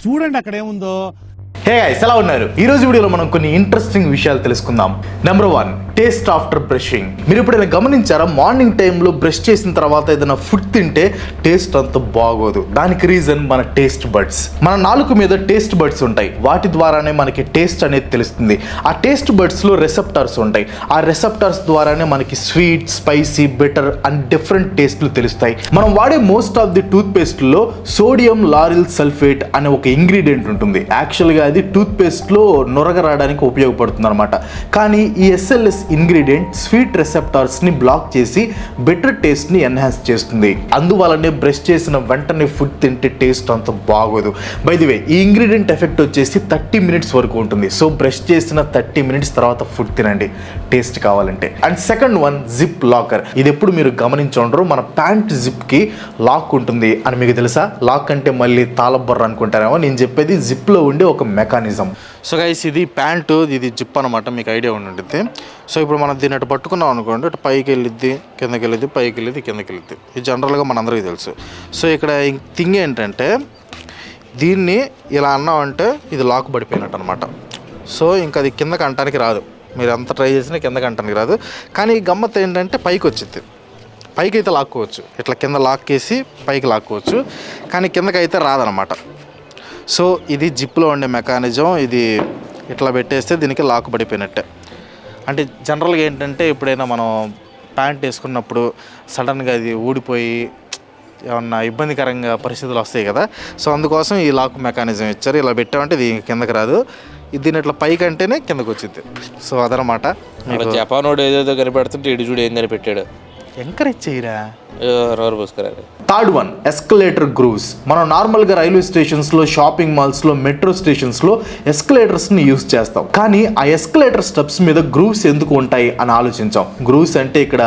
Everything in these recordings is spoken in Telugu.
చూడండి అక్కడ ఏముందో. హే గైస్, ఎలా ఉన్నారు? ఈ రోజు వీడియోలో మనం కొన్ని ఇంట్రెస్టింగ్ విషయాలు తెలుసుకుందాం. Number 1, taste after brushing. మీరు ఎప్పుడైనా గమనించారా, మార్నింగ్ టైంలో బ్రష్ చేసిన తర్వాత ఏదైనా ఫుడ్ తింటే టేస్ట్ అంత బాగోదు. దానికి రీజన్ మన టేస్ట్ బడ్స్. మన నాలుక మీద టేస్ట్ బడ్స్ ఉంటాయి. వాటి ద్వారానే మనకి టేస్ట్ అనేది తెలుస్తుంది. ఆ టేస్ట్ బడ్స్ లో రెసెప్టార్స్ ఉంటాయి. ఆ రెసెప్టార్స్ ద్వారానే మనకి sweet, spicy, bitter and different టేస్ట్లు తెలుస్తాయి. మనం వాడే most of the toothpaste లో సోడియం లారిల్ సల్ఫేట్ అనే ఒక ఇంగ్రీడియంట్ ఉంటుంది. యాక్చువల్గా అది టూత్ పేస్ట్ లో నొరగ రావడానికి ఉపయోగపడుతుంది అనమాట. కానీ ఈ ఎస్ఎల్ఎస్ ఇంగ్రీడియంట్ స్వీట్ రెసెప్టార్స్ ని బ్లాక్ చేసి బెటర్ టేస్ట్ ని ఎన్హాన్స్ చేస్తుంది. అందువల్లనే బ్రష్ చేసిన వెంటనే ఫుడ్ తింటే టేస్ట్ అంత బాగోదు. బై ది వే, ఈ ఇంగ్రీడియంట్ ఎఫెక్ట్ వచ్చేసి 30 మినిట్స్ వరకు ఉంటుంది. సో బ్రష్ చేసిన 30 మినిట్స్ తర్వాత ఫుడ్ తినండి టేస్ట్ కావాలంటే. And second one, zip locker. ఇది ఎప్పుడు మీరు గమనించుండరు, మన ప్యాంట్ జిప్ కి లాక్ ఉంటుంది అని మీకు తెలుసా? లాక్ అంటే మళ్ళీ తాళబొర్ర అనుకుంటారేమో. నేను చెప్పేది జిప్ లో ఉండే ఒక మెకానిజం. సో గైస్, ఇది ప్యాంటు, ఇది జిప్ అనమాట. మీకు ఐడియా ఉంటుంది. సో ఇప్పుడు మనం దీన్ని అటు పట్టుకున్నాం అనుకోండి, అటు పైకి వెళ్ళిద్ది, కిందకి వెళ్ళిద్ది, పైకి వెళ్ళిద్ది, కిందకి వెళ్ళిద్ది. ఇది జనరల్గా మనందరికీ తెలుసు. సో ఇక్కడ థింగ్ ఏంటంటే, దీన్ని ఇలా అన్నామంటే ఇది లాక్ పడిపోయినట్టు అనమాట. సో ఇంకా అది కిందకి అంటానికి రాదు. మీరు ఎంత ట్రై చేసినా కిందకి అంటానికి రాదు. కానీ ఈ గమ్మత్ ఏంటంటే పైకి వచ్చింది. పైకి అయితే లాక్కోవచ్చు, ఇట్లా కింద లాక్కేసి పైకి లాక్కోవచ్చు, కానీ కిందకి అయితే రాదనమాట. సో ఇది జిప్లో ఉండే మెకానిజం. ఇది ఇట్లా పెట్టేస్తే దీనికి లాక్ పడిపోయినట్టే. అంటే జనరల్గా ఏంటంటే, ఎప్పుడైనా మనం ప్యాంట్ వేసుకున్నప్పుడు సడన్గా అది ఊడిపోయి ఏమన్నా ఇబ్బందికరంగా పరిస్థితులు వస్తాయి కదా. సో అందుకోసం ఈ లాక్ మెకానిజం ఇచ్చారు. ఇలా పెట్టామంటే ఇది కిందకి రాదు. దీన్ని ఇట్లా పైకి అంటేనే కిందకు వచ్చింది. సో అదనమాట. జపానోడు ఏదేదో కనిపెడుతుంటే ఇటు చూడు ఏం కనిపెట్టాడు. ఎంకరేజ్ చేయరా. నోరు పోసుకురారు. Third one, escalator grooves. మనం నార్మల్గా రైల్వే స్టేషన్స్లో, షాపింగ్ మాల్స్లో, మెట్రో స్టేషన్స్లో ఎస్కలేటర్స్ని యూస్ చేస్తాం. కానీ ఆ ఎస్కలేటర్ స్టెప్స్ మీద గ్రూవ్స్ ఎందుకు ఉంటాయి అని ఆలోచించాం. గ్రూవ్స్ అంటే ఇక్కడ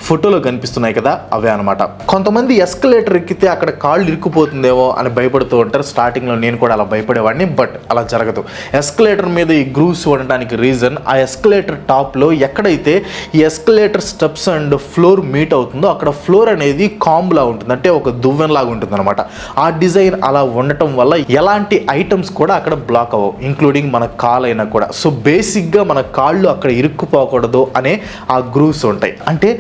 ఫోటోలో కనిపిస్తున్నాయి కదా, అవే అనమాట. కొంతమంది ఎస్కలేటర్ ఎక్కితే అక్కడ కాళ్ళు ఇరుక్కుపోతుందేమో అని భయపడుతూ ఉంటారు. స్టార్టింగ్లో నేను కూడా అలా భయపడేవాడిని, బట్ అలా జరగదు. ఎస్కలేటర్ మీద ఈ గ్రూవ్స్ ఉండడానికి రీజన్, ఆ ఎస్కలేటర్ టాప్లో ఎక్కడైతే ఈ escalator steps and floor meet అవుతుందో అక్కడ ఫ్లోర్ అనేది కాంబ్లా ఉంటుంది, అంటే ఒక దువ్వెనలాగా ఉంటుంది అనమాట. ఆ డిజైన్ అలా ఉండటం వల్ల ఎలాంటి ఐటమ్స్ కూడా అక్కడ బ్లాక్ అవ్వవు, ఇంక్లూడింగ్ మన కాలు అయినా కూడా. సో బేసిక్గా మన కాళ్ళు అక్కడ ఇరుక్కుపోకూడదు అనే ఆ గ్రూవ్స్ ఉంటాయి. అంటే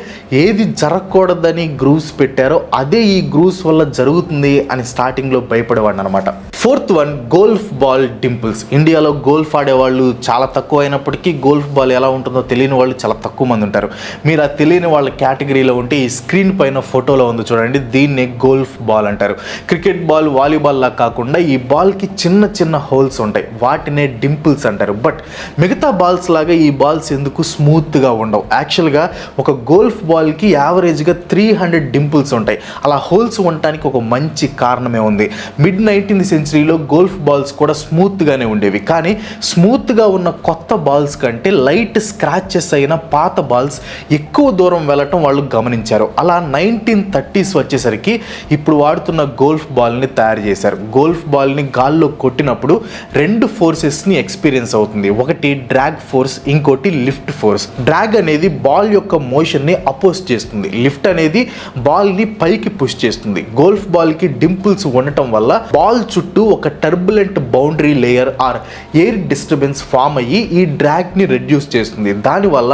ఏది జరగకూడదని గ్రూవ్స్ పెట్టారో అదే ఈ గ్రూవ్స్ వల్ల జరుగుతుంది అని స్టార్టింగ్లో భయపడేవాడిని అనమాట. Fourth one, golf ball Dimple's. ఇండియాలో గోల్ఫ్ ఆడేవాళ్ళు చాలా తక్కువ అయినప్పటికీ గోల్ఫ్ బాల్ ఎలా ఉంటుందో తెలియని వాళ్ళు చాలా తక్కువ మంది ఉంటారు. మీరు ఆ తెలియని వాళ్ళ కేటగిరీలో ఉంటే ఈ స్క్రీన్ పైన ఫోటోలో ఉంది చూడండి, దీన్ని గోల్ఫ్ బాల్ అంటారు. క్రికెట్ బాల్, వాలీబాల్ లా కాకుండా ఈ బాల్కి చిన్న చిన్న హోల్స్ ఉంటాయి, వాటినే డింపుల్స్ అంటారు. బట్ మిగతా బాల్స్ లాగా ఈ బాల్స్ ఎందుకు స్మూత్గా ఉండవు. యాక్చువల్గా ఒక గోల్ఫ్ బాల్కి యావరేజ్గా 300 డింపుల్స్ ఉంటాయి. అలా హోల్స్ ఉండటానికి ఒక మంచి కారణమే ఉంది. మిడ్ 19th సెంచరీలో గోల్ఫ్ బాల్స్ కూడా స్మూత్గానే ఉండేవి. కానీ స్మూత్గా ఉన్న కొత్త బాల్స్ కంటే లైట్ స్క్రాచెస్ అయిన పాత బాల్స్ ఎక్కువ దూరం వెళ్ళటం వాళ్ళు గమనించారు. అలా 1930s వచ్చేసరికి ఇప్పుడు వాడుతున్న గోల్ఫ్ బాల్ని తయారు చేశారు. గోల్ఫ్ బాల్ని గాల్లో కొట్టినప్పుడు 2 ఫోర్సెస్ని ఎక్స్పీరియన్స్ అవుతుంది. ఒకటి డ్రాగ్ ఫోర్స్, ఇంకోటి లిఫ్ట్ ఫోర్స్. డ్రాగ్ అనేది బాల్ యొక్క మోషన్ని అపోజ్ చేస్తుంది, లిఫ్ట్ అనేది బాల్ని పైకి పుష్ చేస్తుంది. గోల్ఫ్ బాల్కి డింపుల్స్ ఉండటం వల్ల బాల్ చుట్టూ ఒక turbulent boundary layer or air disturbance form అయ్యి ఈ డ్రాగ్ని రెడ్యూస్ చేస్తుంది. దానివల్ల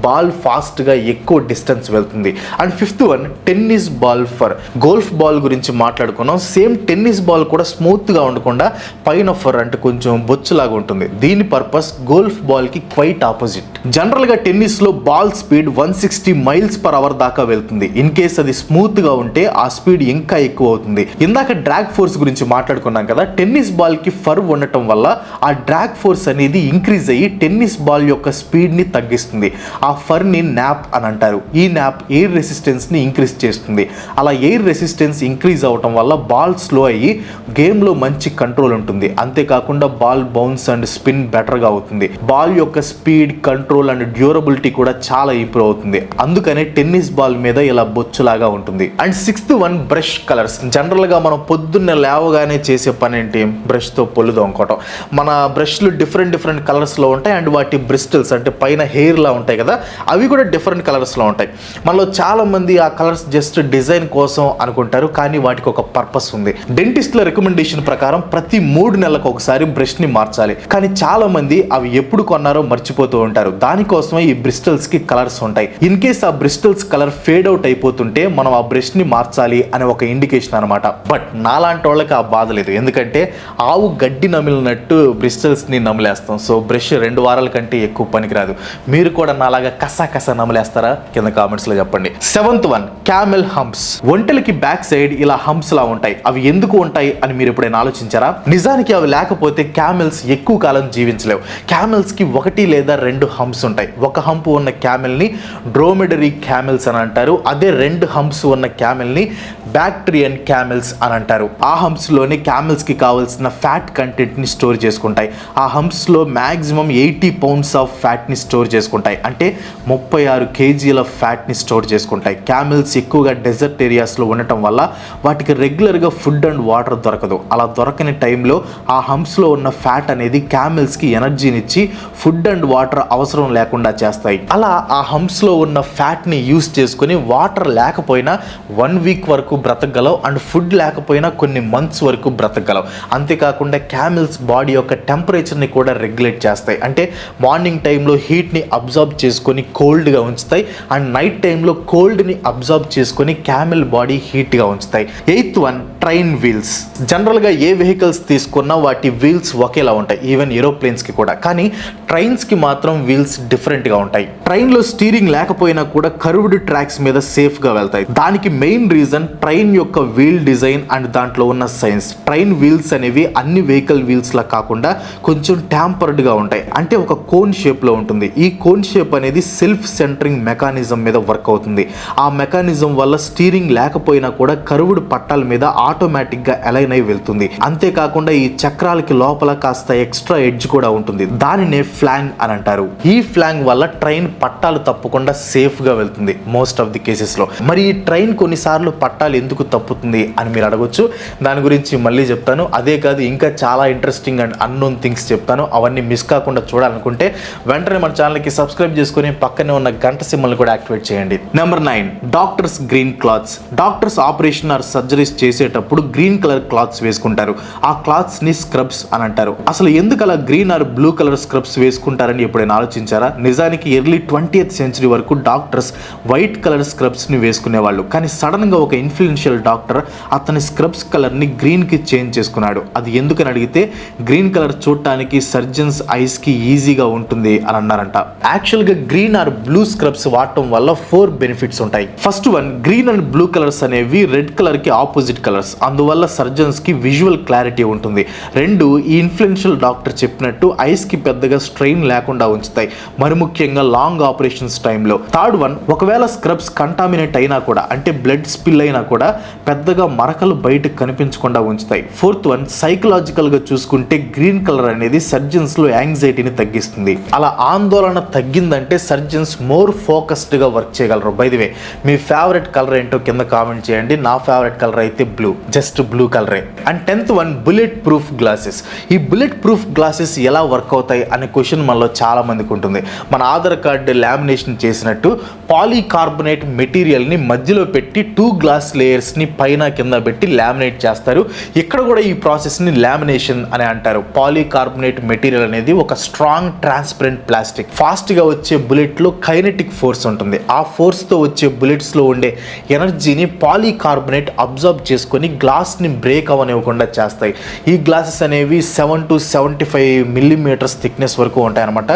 బాల్ ఫాస్ట్గా ఎక్కువ డిస్టెన్స్ వెళ్తుంది. And fifth one, tennis ball for. Golf ball గురించి మాట్లాడుకున్నాం. సేమ్ టెన్నిస్ బాల్ కూడా స్మూత్గా ఉండకుండా పైన ఫర్ అంటే కొంచెం బొచ్చులాగా ఉంటుంది. దీని పర్పస్ గోల్ఫ్ బాల్కి క్వైట్ ఆపోజిట్. జనరల్గా టెన్నిస్లో బాల్ స్పీడ్ 160 mph దాకా వెళ్తుంది. ఇన్ కేస్ అది స్మూత్గా ఉంటే ఆ స్పీడ్ ఇంకా ఎక్కువ అవుతుంది. ఇందాక డ్రాగ్ ఫోర్స్ గురించి మాట్లాడుకున్నాం కదా, టెన్నిస్ బాల్కి ఫర్ ఉండటం వల్ల ఆ డ్రాగ్ ఫోర్స్ అనేది ఇంక్రీజ్ అయ్యి టెన్నిస్ బాల్ యొక్క స్పీడ్ని తగ్గిస్తుంది. ఆ ఫర్ని నాప్ అని అంటారు. ఈ నాప్ ఎయిర్ రెసిస్టెన్స్ని ఇంక్రీజ్ చేస్తుంది. అలా ఎయిర్ రెసిస్టెన్స్ ఇంక్రీజ్ అవటం వల్ల బాల్ స్లో అయ్యి గేమ్లో మంచి కంట్రోల్ ఉంటుంది. అంతేకాకుండా బాల్ బౌన్స్ అండ్ స్పిన్ బెటర్గా అవుతుంది. బాల్ యొక్క స్పీడ్, కంట్రోల్ అండ్ డ్యూరబిలిటీ కూడా చాలా ఇంప్రూవ్ అవుతుంది. అందుకనే టెన్నిస్ బాల్ మీద ఇలా బొచ్చులాగా ఉంటుంది. And sixth one, brush colours. జనరల్గా మనం పొద్దున్న లేవగానే చేసే పని ఏంటి? బ్రష్తో పొల్లు తోముకోవటం. మన బ్రష్లు డిఫరెంట్ కలర్స్లో ఉంటాయి. అండ్ వాటి బ్రిస్టల్స్ అంటే పైన హెయిర్లా ఉంటాయి కదా, అవి కూడా డిఫరెంట్ కలర్స్లో ఉంటాయి. మనలో మనలో చాలా మంది ఆ కలర్స్ జస్ట్ డిజైన్ కోసం అనుకుంటారు, కానీ వాటికి ఒక పర్పస్ ఉంది. డెంటిస్ట్ల రికమెండేషన్ ప్రకారం ప్రతి 3 నెలలకు ఒకసారి బ్రష్ ని మార్చాలి, కానీ చాలా మంది అవి ఎప్పుడు కొన్నారో మర్చిపోతూ ఉంటారు. దానికోసమే ఈ బ్రిస్టల్స్ కి కలర్స్ ఉంటాయి. ఇన్ కేస్ ఆ బ్రిస్టల్స్ కలర్ ఫేడ్ అవుట్ అయిపోతుంటే మనం ఆ బ్రష్ ని మార్చాలి అనే ఒక ఇండికేషన్ అనమాట. బట్ నాలాంటి వాళ్ళకి ఆ బాధ లేదు, ఎందుకంటే ఆవు గడ్డి నమిలినట్టు బ్రిస్టల్స్ ని నమిలేస్తాం. సో బ్రష్ 2 వారాల కంటే ఎక్కువ పనికిరాదు. మీరు కూడా నాలాగా కసా నమిలేస్తారా? కింద కామెంట్స్ లో చెప్పండి. 7th one, camel humps. ఒంటెలకి బ్యాక్ సైడ్ ఇలా హంప్స్ లా ఉంటాయి. అవి ఎందుకు ఉంటాయి అని మీరు ఎప్పుడైనా ఆలోచించారా? నిజానికి అవి లేకపోతే క్యామెల్స్ ఎక్కువ కాలం జీవించలేవు. క్యామెల్స్ కి 1 లేదా 2 హంప్స్ ఉంటాయి. ఒక హంప్ ఉన్న క్యామెల్ ని డ్రోమెడరీ క్యామెల్స్ అని అంటారు. అదే 2 హంప్స్ ఉన్న క్యామెల్ ని బ్యాక్టీరియన్ క్యామెల్స్ అని అంటారు. ఆ హంప్స్ లోని క్యామెల్స్ కి కావాల్సిన ఫ్యాట్ కంటెంట్ ని స్టోర్ చేసుకుంటాయి. ఆ హంప్స్ లో మాక్సిమం 80 pounds ఆఫ్ ఫ్యాట్ ని స్టోర్ చేసుకుంటాయి. అంటే 36 kgల ఫ్యాట్ ని స్టోర్ చేసుకుంటాయి. క్యామెల్స్ ఎక్కువగా డెజర్ట్ ఏరియాస్ లో ఉండటం వల్ల వాటికి రెగ్యులర్ గా ఫుడ్ అండ్ వాటర్ దొరకదు. అలా దొరకని టైంలో ఆ హంప్స్ లో ఉన్న ఫ్యాట్ అనేది క్యామెల్స్ కి ఎనర్జీనిచ్చి ఫుడ్ అండ్ వాటర్ అవసరం లేకుండా చేస్తాయి. అలా ఆ హంప్స్ లో ఉన్న ఫ్యాట్ ని యూస్ చేసుకుని వాటర్ లేకపోయినా 1 week వరకు బ్రతకగలవు అండ్ ఫుడ్ లేకపోయినా కొన్ని మంత్స్ వరకు బ్రతకగలవు. అంతేకాకుండా క్యామెల్స్ బాడీ యొక్క టెంపరేచర్ని కూడా రెగ్యులేట్ చేస్తాయి. అంటే మార్నింగ్ టైంలో హీట్ని అబ్జర్బ్ చేసుకొని కోల్డ్గా ఉంచుతాయి అండ్ నైట్ టైంలో కోల్డ్ని అబ్జర్బ్ చేసుకొని క్యామెల్ బాడీ హీట్గా ఉంచుతాయి. 8th one, train wheels. జనరల్గా ఏ వెహికల్స్ తీసుకున్నా వాటి వీల్స్ ఒకేలా ఉంటాయి, ఈవెన్ ఏరోప్లేన్స్కి కూడా. కానీ ట్రైన్స్కి మాత్రం వీల్స్ డిఫరెంట్గా ఉంటాయి. ట్రైన్లో స్టీరింగ్ లేకపోయినా కూడా కర్వ్డ్ ట్రాక్స్ మీద సేఫ్గా వెళ్తాయి. దానికి మెయిన్ రీజన్ ట్రైన్ యొక్క వీల్ డిజైన్ అండ్ దాంట్లో ఉన్న సైన్స్. ట్రైన్ వీల్స్ అనేవి అన్ని వెహికల్ వీల్స్ లా కాకుండా కొంచెం ట్యాంపర్డ్గా ఉంటాయి. అంటే ఒక కోన్ షేప్లో ఉంటుంది. ఈ కోన్ షేప్ అనేది సెల్ఫ్ సెంటరింగ్ మెకానిజం మీద వర్క్ అవుతుంది. ఆ మెకానిజం వల్ల స్టీరింగ్ లేకపోయినా కూడా కర్వ్డ్ పట్టాల మీద ఆటోమేటిక్గా అలైన్ అయి వెళ్తుంది. అంతేకాకుండా ఈ చక్రాలకి లోపల కాస్త ఎక్స్ట్రా ఎడ్జ్ కూడా ఉంటుంది. దానినే ఫ్లాంగ్ అని అంటారు. ఈ ఫ్లాంగ్ వల్ల ట్రైన్ పట్టాలు తప్పకుండా సేఫ్గా వెళ్తుంది మోస్ట్ ఆఫ్ ది కేసెస్లో. మరి ఈ ట్రైన్ కొన్నిసార్లు పట్టాలు ఎందుకు తప్పుతుంది అని మీరు అడగొచ్చు. దాని గురించి మళ్ళీ చెప్తాను. అదే కాదు ఇంకా చాలా ఇంట్రెస్టింగ్ అండ్ అన్నోన్ థింగ్స్ చెప్తాను. అవన్నీ మిస్ కాకుండా చూడాలనుకుంటే వెంటనే మన ఛానల్కి సబ్స్క్రైబ్ చేసుకుని పక్కనే ఉన్న గంట సింబల్ని కూడా యాక్టివేట్ చేయండి. Number 9, doctors green clothes. Doctors operation or surgeries చేసేటప్పుడు గ్రీన్ కలర్ క్లాత్స్ వేసుకుంటారు. ఆ క్లాత్స్ ని స్క్రబ్స్ అని అంటారు. అసలు ఎందుకు అలా green or blue colour scrubs వేసుకుంటారని ఎప్పుడైనా ఆలోచించారా? నిజానికి ఎర్లీ 20th century వరకు డాక్టర్స్ వైట్ కలర్ స్క్రబ్స్ ని వేసుకునేవాళ్ళు. కానీ సడన్ గా ఒక ఇన్ఫ్లుయెన్షియల్ డాక్టర్ అతని స్క్రబ్స్ కలర్ ని గ్రీన్ కి చేంజ్ చేసుకున్నాడు. అది ఎందుకని అడిగితే గ్రీన్ కలర్ చూడటానికి సర్జన్స్ ఐస్ కి ఈజీగా ఉంటుంది అని అన్నారంట. యాక్చువల్ గా గ్రీన్ ఆర్ బ్లూ స్క్రబ్స్ వాడటం వల్ల 4 బెనిఫిట్స్ ఉంటాయి. First one, green and blue colours అనేవి రెడ్ కలర్ కి ఆపోజిట్ కలర్స్, అందువల్ల సర్జన్స్ కి విజువల్ క్లారిటీ ఉంటుంది. 2, ఈ ఇన్ఫ్లుయెన్షియల్ డాక్టర్ చెప్పినట్టు ఐస్ కి పెద్దగా స్ట్రెయిన్ లేకుండా ఉంచుతాయి, మరి ముఖ్యంగా లాంగ్ ఆపరేషన్స్ టైంలో. థర్డ్ వన్, ఒకవేళ స్క్రబ్స్ కంటామినేట్ అయినా కూడా అంటే బ్లడ్ స్పిల్ అయినా కూడా పెద్దగా మరకలు బయటకు కనిపించకుండా ఉంచుతాయి. 4th వన్, సైకలాజికల్ గా చూసుకుంటే గ్రీన్ కలర్ అనేది సర్జన్స్ లో యాంగ్జైటీని తగ్గిస్తుంది. అలా ఆందోళన తగ్గిందంటే సర్జన్స్ మోర్ ఫోకస్డ్ గా వర్క్ చేయగలరు. By the way, me favourite colour ఏంటో కింద కామెంట్ చేయండి. నా ఫేవరెట్ కలర్ అయితే బ్లూ, జస్ట్ బ్లూ కలరే. And 10th one, bullet proof glasses. ఈ బుల్లెట్ ప్రూఫ్ గ్లాసెస్ ఎలా వర్క్ అవుతాయి అనే క్వశ్చన్ మనలో చాలా మందికి ఉంటుంది. మన ఆధార్ కార్డు లామినేషన్ చేసినట్టు పాలీకార్బోనేట్ మెటీరియల్ ని మధ్యలో పెట్టి 2 గ్లాస్ లేయర్స్ ని పైన కింద పెట్టి లామినేట్ చేస్తారు. ఇక్కడ కూడా ఈ ప్రాసెస్ ని లామినేషన్ అని అంటారు. పాలీకార్బోనేట్ మెటీరియల్ అనేది ఒక స్ట్రాంగ్ ట్రాన్స్పరెంట్ ప్లాస్టిక్. ఫాస్ట్ గా వచ్చే బుల్లెట్ లో కైనెటిక్ ఫోర్స్ ఉంటుంది. ఆ ఫోర్స్ తో వచ్చే బుల్లెట్స్ లో ఉండే ఎనర్జీని పాలీకార్బోనేట్ అబ్జర్బ్ చేసుకొని గ్లాస్ ని బ్రేక్ అవనివ్వకుండా చేస్తాయి. ఈ గ్లాసెస్ అనేవి 7 to 75 millimeters థిక్నెస్ వరకు ఉంటాయి అనమాట.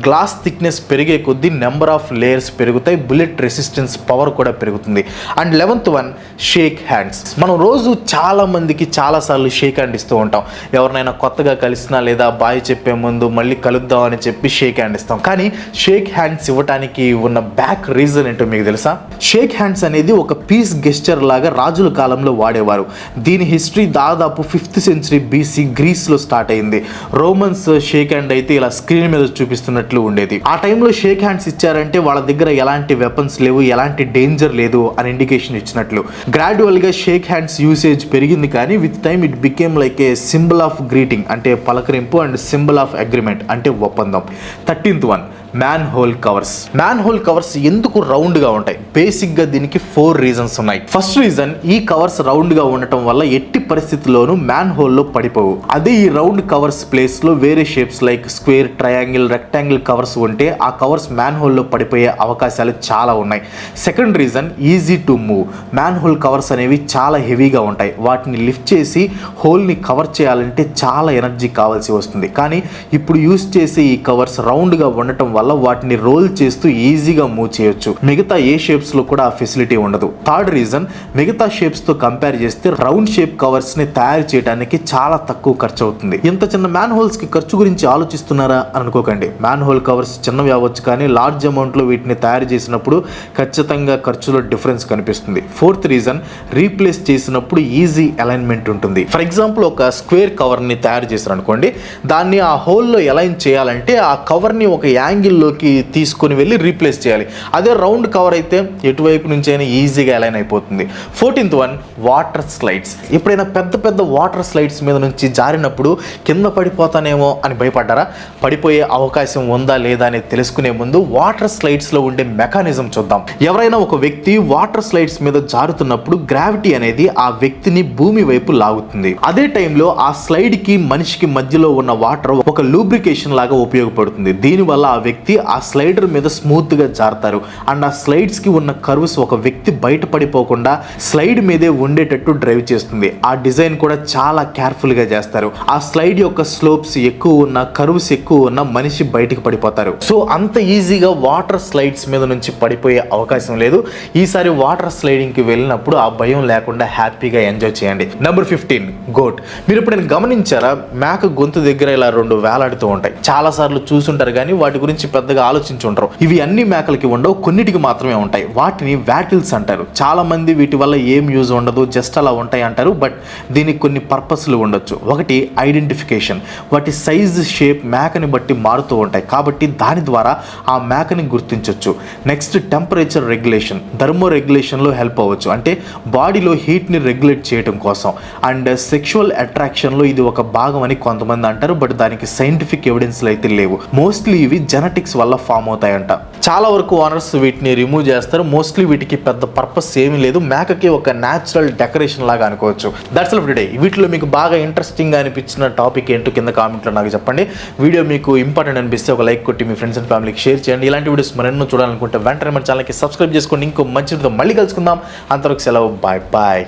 గ్లాస్ థిక్నెస్ పెరిగే కొద్దీ నెంబర్ ఆఫ్ లేయర్స్ పెరుగుతాయి, బుల్లెట్ రెసిస్టెన్స్ పవర్ కూడా పెరుగుతుంది. And 11th one, shake hands. మనం రోజు చాలా మందికి చాలా సార్లు షేక్ హ్యాండ్ ఇస్తూ ఉంటాం. ఎవరినైనా కొత్తగా కలిసినా లేదా బాయ్ చెప్పే ముందు మళ్ళీ కలుద్దాం అని చెప్పి షేక్ హ్యాండ్ ఇస్తాం. కానీ షేక్ హ్యాండ్స్ ఇవ్వడానికి ఉన్న బ్యాక్ రీజన్ ఏంటో మీకు తెలుసా? షేక్ హ్యాండ్స్ అనేది ఒక పీస్ గెస్చర్ లాగా రాజుల కాలంలో వాడేవారు. దీని హిస్టరీ దాదాపు 5th century BC గ్రీస్లో స్టార్ట్ అయింది. రోమన్స్ షేక్ హ్యాండ్ అయితే ఇలా స్క్రీన్ మీద చూపిస్తున్నట్లు ఉండేది. ఆ టైంలో షేక్ హ్యాండ్స్ ఇచ్చారంటే వాళ్ళ దగ్గర ఎలాంటి వెపన్స్ లేవు, ఎలాంటి డేంజర్ లేదు అని ఇండికేషన్ ఇచ్చినట్లు. గ్రాడ్యువల్ గా షేక్ హ్యాండ్స్ యూసేజ్ పెరిగింది, కానీ with time it became like A symbol of greeting అంటే పలకరింపు అండ్ సింబల్ ఆఫ్ అగ్రిమెంట్ అంటే ఒప్పందం. 13th one, man whole covers. Man whole covers ఎందుకు రౌండ్ గా ఉంటాయి? బేసిక్ గా దీనికి 4 రీజన్స్ ఉన్నాయి. ఫస్ట్ రీజన్, ఈ కవర్స్ రౌండ్ గా ఉండటం వల్ల ఎట్టి పరిస్థితుల్లోనూ మ్యాన్ హోల్ లో పడిపోవు. అదే ఈ రౌండ్ కవర్స్ ప్లేస్ లో వేరే shapes like square, triangle, rectangle covers ఉంటే ఆ కవర్స్ మ్యాన్ హోల్ లో పడిపోయే అవకాశాలు చాలా ఉన్నాయి. Second reason, easy to move. Man whole covers అనేవి చాలా హెవీగా ఉంటాయి. వాటిని లిఫ్ట్ చేసి హోల్ ని కవర్ చేయాలంటే చాలా ఎనర్జీ కావాల్సి వస్తుంది. కానీ ఇప్పుడు యూస్ చేసే ఈ కవర్స్ రౌండ్ గా ఉండటం వల్ల వాటిని రోల్ చేస్తూ ఈజీగా మూవ్ చేయొచ్చు. మిగతా ఏ షేప్స్ లో కూడా ఆ ఫెసిలిటీ ఉండదు. థర్డ్ రీజన్, మిగతా షేప్స్ తో కంపేర్ చేస్తే రౌండ్ షేప్ కవర్స్ ని తయారు చేయడానికి చాలా తక్కువ ఖర్చు అవుతుంది. ఇంత చిన్న మ్యాన్ హోల్స్ కి ఖర్చు గురించి ఆలోచిస్తున్నారా అని అనుకోకండి. మ్యాన్ హోల్ కవర్స్ చిన్నవి అవ్వచ్చు, కానీ లార్జ్ అమౌంట్ లో వీటిని తయారు చేసినప్పుడు ఖచ్చితంగా ఖర్చులో డిఫరెన్స్ కనిపిస్తుంది. ఫోర్త్ రీజన్, రీప్లేస్ చేసినప్పుడు ఈజీ అలైన్మెంట్ ఉంటుంది. ఫర్ ఎగ్జాంపుల్, ఒక స్క్వేర్ కవర్ ని తయారు చేశారు అనుకోండి, దాన్ని ఆ హోల్ లో అలైన్ చేయాలంటే ఆ కవర్ ని ఒక యాంగిల్ లోకి తీసుకొని వెళ్ళి రీప్లేస్ చేయాలి. అదే రౌండ్ కవర్ అయితే ఎటువైపు నుంచి అయినా ఈజీగా అలైన్ అయిపోతుంది. 14th one, water slides. ఎప్పుడైనా పెద్ద పెద్ద వాటర్ స్లైడ్స్ మీద నుంచి జారినప్పుడు కింద పడిపోతానేమో అని భయపడ్డారా? పడిపోయే అవకాశం ఉందా లేదా అనేది తెలుసుకునే ముందు వాటర్ స్లైడ్స్ లో ఉండే మెకానిజం చూద్దాం. ఎవరైనా ఒక వ్యక్తి వాటర్ స్లైడ్స్ మీద జారుతున్నప్పుడు గ్రావిటీ అనేది ఆ వ్యక్తిని భూమి వైపు లాగుతుంది. అదే టైంలో ఆ స్లైడ్ కి మనిషికి మధ్యలో ఉన్న వాటర్ ఒక లూబ్రికేషన్ లాగా ఉపయోగపడుతుంది. దీనివల్ల ఆ వ్యక్తి ఆ స్లైడర్ మీద స్మూత్ గా జారుతారు. అండ్ ఆ స్లైడ్స్ కి ఉన్న కర్వ్స్ ఒక వ్యక్తి బయట పడిపోకుండా స్లైడ్ మీదే ఉండేటట్టు డ్రైవ్ చేస్తుంది. ఆ డిజైన్ కూడా చాలా కేర్ఫుల్ గా చేస్తారు. ఆ స్లైడ్ యొక్క స్లోప్స్ ఎక్కువ ఉన్న, కర్వ్స్ ఎక్కువ ఉన్న మనిషి బయటికి పడిపోతారు. సో అంత ఈజీగా వాటర్ స్లైడ్స్ మీద నుంచి పడిపోయే అవకాశం లేదు. ఈసారి వాటర్ స్లైడింగ్ కి వెళ్ళినప్పుడు ఆ భయం లేకుండా హ్యాపీగా ఎంజాయ్ చేయండి. Number 15, goat. మీరు ఎప్పుడైనా గమనించారా? మేక గొంతు దగ్గర ఇలా 2 వేలాడుతూ ఉంటాయి. చాలా సార్లు చూసుంటారు కానీ వాటి గురించి పెద్దగా ఆలోచించుంటారు. ఇవి అన్ని మేకలకి ఉండవు, కొన్నిటికి మాత్రమే ఉంటాయి. వాటిని వాటిల్స్ అంటారు. చాలా మంది వీటి వల్ల ఏం యూజ్ ఉండదు, జస్ట్ అలా ఉంటాయి అంటారు. బట్ దీనికి కొన్ని పర్పస్లు ఉండొచ్చు. ఒకటి, ఐడెంటిఫికేషన్. వాటి సైజ్, షేప్ మేకని బట్టి మారుతూ ఉంటాయి కాబట్టి దాని ద్వారా ఆ మేకని గుర్తించవచ్చు. Next, temperature regulation. థర్మో రెగ్యులేషన్లో హెల్ప్ అవ్వచ్చు, అంటే బాడీలో హీట్ని రెగ్యులేట్ చేయడం కోసం. అండ్ సెక్షువల్ అట్రాక్షన్లో ఇది ఒక భాగం అని కొంతమంది అంటారు. బట్ దానికి సైంటిఫిక్ ఎవిడెన్స్లు అయితే లేవు. మోస్ట్లీ ఇవి జెనెటిక్స్ వల్ల ఫామ్ అవుతాయంట. చాలా వరకు ఓనర్స్ వీటిని రిమూవ్ చేస్తారు. మోస్ట్లీ వీటికి పెద్ద పర్పస్ ఏమీ లేదు. మేకకి ఒక న్యాచురల్ డెకరేషన్ లాగా అనుకోవచ్చు. That's all for today. వీటిలో మీకు బాగా ఇంట్రెస్టింగ్గా అనిపించిన టాపిక్ ఏంటో కింద కామెంట్లో నాకు చెప్పండి. వీడియో మీకు ఇంపార్టెంట్ అనిపిస్తే ఒక లైక్ కొట్టి మీ ఫ్రెండ్స్ అండ్ ఫ్యామిలీకి షేర్ చేయండి. ఇలాంటి వీడియోస్ మరెన్నో చూడాలనుకుంటే వెంటనే మన ఛానల్కి సబ్స్క్రైబ్ చేసుకోండి. ఇంకో మంచి వీడియోతో మళ్ళీ కలుసుకుందాం. అంతవరకు సెలవు. Bye bye.